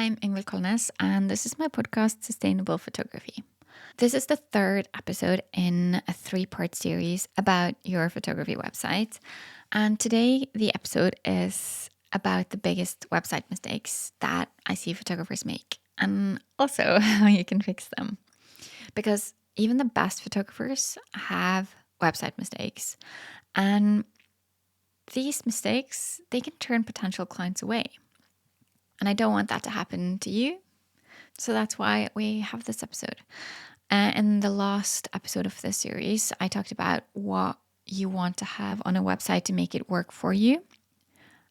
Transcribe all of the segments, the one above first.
I'm Ingvild Kolnes, and this is my podcast, Sustainable Photography. This is the third episode in a three-part series about your photography website. And today, the episode is about the biggest website mistakes that I see photographers make, and also how you can fix them. Because even the best photographers have website mistakes. And these mistakes, they can turn potential clients away. And I don't want that to happen to you. So that's why we have this episode. In the last episode of this series, I talked about what you want to have on a website to make it work for you.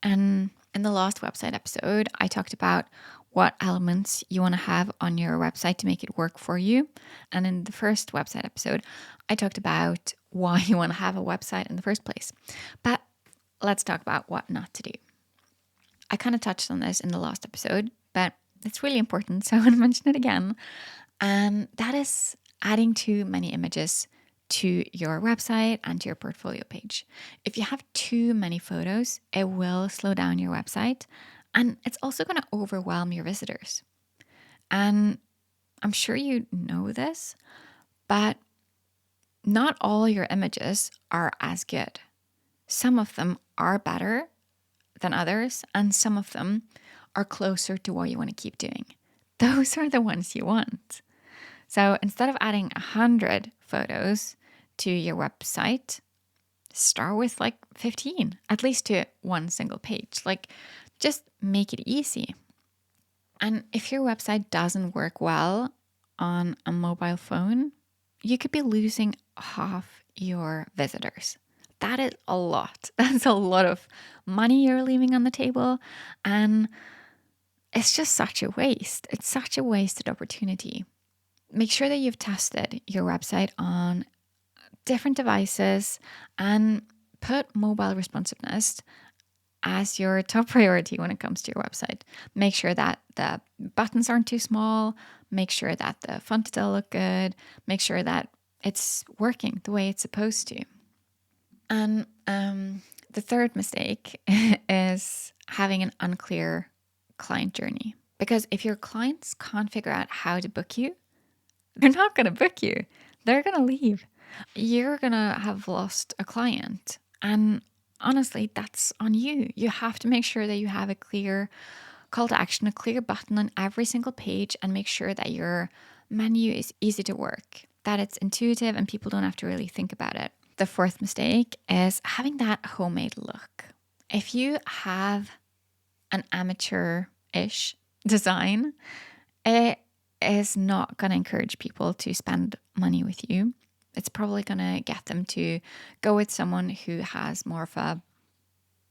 And in the last website episode, I talked about what elements you want to have on your website to make it work for you. And in the first website episode, I talked about why you want to have a website in the first place. But let's talk about what not to do. I kind of touched on this in the last episode, but it's really important, so I want to mention it again. And that is adding too many images to your website and to your portfolio page. If you have too many photos, it will slow down your website, and it's also going to overwhelm your visitors. And I'm sure you know this, but not all your images are as good. Some of them are better than others, and some of them are closer to what you want to keep doing. Those are the ones you want. So instead of adding 100 photos to your website, start with like 15, at least to one single page. Like, just make it easy. And if your website doesn't work well on a mobile phone, you could be losing half your visitors. That is a lot. That's a lot of money you're leaving on the table. And it's just such a waste. It's such a wasted opportunity. Make sure that you've tested your website on different devices and put mobile responsiveness as your top priority when it comes to your website. Make sure that the buttons aren't too small. Make sure that the font still look good. Make sure that it's working the way it's supposed to. And the third mistake is having an unclear client journey. Because if your clients can't figure out how to book you, they're not going to book you. They're going to leave. You're going to have lost a client. And honestly, that's on you. You have to make sure that you have a clear call to action, a clear button on every single page, and make sure that your menu is easy to work, that it's intuitive and people don't have to really think about it. The fourth mistake is having that homemade look. If you have an amateur-ish design, it is not going to encourage people to spend money with you. It's probably going to get them to go with someone who has more of a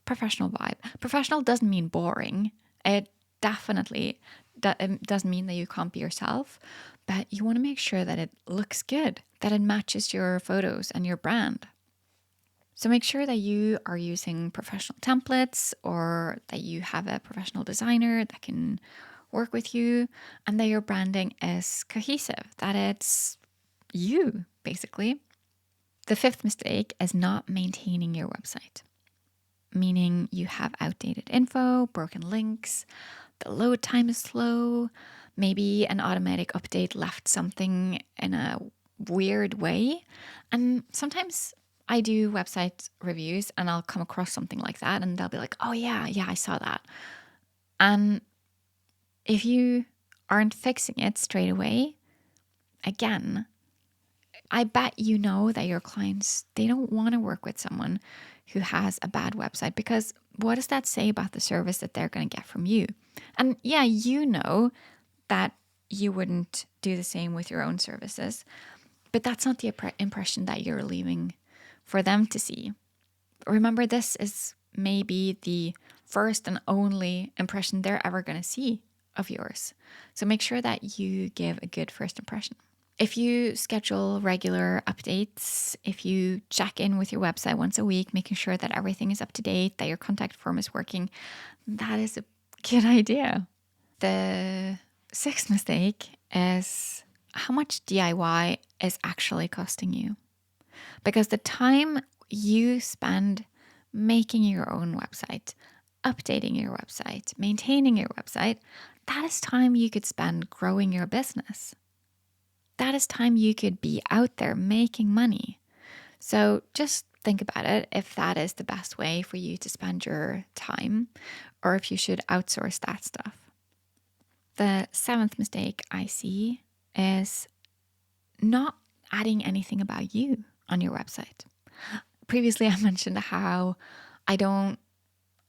professional vibe. Professional doesn't mean boring. It definitely doesn't mean that you can't be yourself, but you want to make sure that it looks good, that it matches your photos and your brand. So make sure that you are using professional templates, or that you have a professional designer that can work with you, and that your branding is cohesive, that it's you, basically. The fifth mistake is not maintaining your website, meaning you have outdated info, broken links, the load time is slow, maybe an automatic update left something in a weird way. And sometimes I do website reviews and I'll come across something like that, and they'll be like, oh yeah, I saw that. And if you aren't fixing it straight away, again, I bet you know that your clients, they don't want to work with someone who has a bad website, because what does that say about the service that they're going to get from you? And yeah, you know that you wouldn't do the same with your own services, but that's not the impression that you're leaving for them to see. Remember, this is maybe the first and only impression they're ever going to see of yours. So make sure that you give a good first impression. If you schedule regular updates, if you check in with your website once a week, making sure that everything is up to date, that your contact form is working, that is a good idea. The sixth mistake is how much DIY is actually costing you. Because the time you spend making your own website updating your website, maintaining your website, that is time you could spend growing your business. That is time you could be out there making money. So just think about it if that is the best way for you to spend your time or if you should outsource that stuff. The seventh mistake I see is not adding anything about you on your website. Previously, I mentioned how I don't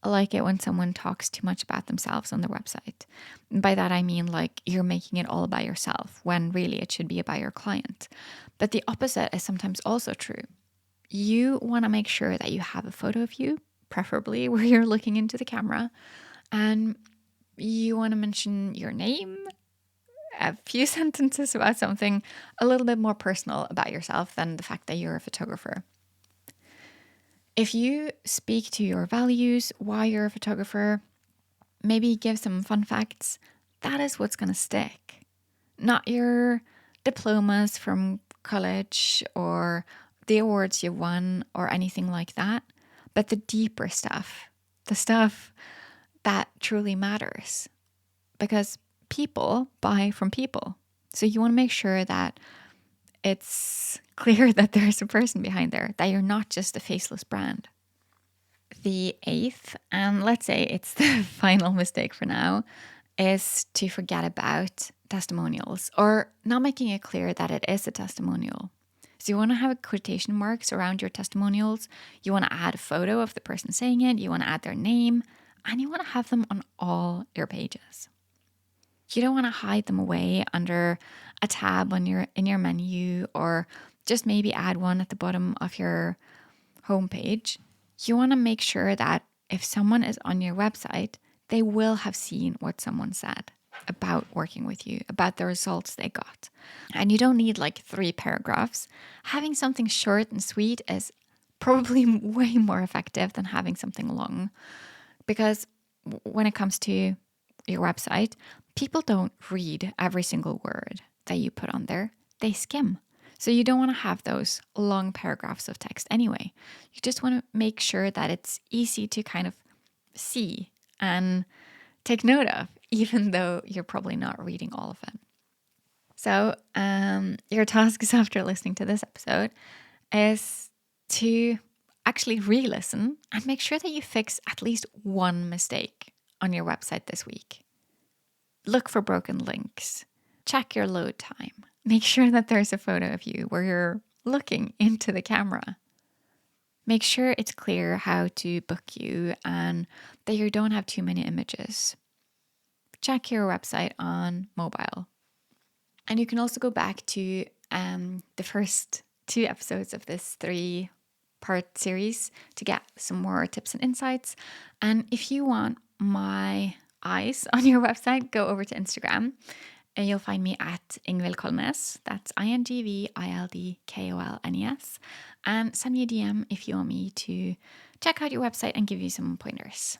like it when someone talks too much about themselves on their website. By that, I mean like you're making it all about yourself when really it should be about your client. But the opposite is sometimes also true. You want to make sure that you have a photo of you, preferably where you're looking into the camera, and you want to mention your name, a few sentences about something a little bit more personal about yourself than the fact that you're a photographer. If you speak to your values, why you're a photographer, maybe give some fun facts, that is what's going to stick. Not your diplomas from college or the awards you won or anything like that, but the deeper stuff, the stuff that truly matters. Because people buy from people. So you want to make sure that it's clear that there's a person behind there, that you're not just a faceless brand. The eighth, and let's say it's the final mistake for now, is to forget about testimonials or not making it clear that it is a testimonial. So you want to have quotation marks around your testimonials. You want to add a photo of the person saying it. You want to add their name, and you want to have them on all your pages. You don't want to hide them away under a tab in your menu or just maybe add one at the bottom of your homepage. You want to make sure that if someone is on your website, they will have seen what someone said about working with you, about the results they got. And you don't need like 3 paragraphs. Having something short and sweet is probably way more effective than having something long. Because when it comes to your website, people don't read every single word that you put on there. They skim. So you don't want to have those long paragraphs of text anyway. You just want to make sure that it's easy to kind of see and take note of, even though you're probably not reading all of it. So your tasks after listening to this episode is to actually re-listen and make sure that you fix at least one mistake on your website this week. Look for broken links. Check your load time. Make sure that there's a photo of you where you're looking into the camera. Make sure it's clear how to book you and that you don't have too many images. Check your website on mobile. And you can also go back to the first 2 episodes of this 3-part series to get some more tips and insights. And if you want my eyes on your website, go over to Instagram and you'll find me at Ingvild Kolnes. That's INGVILDKOLNES. And send me a DM if you want me to check out your website and give you some pointers.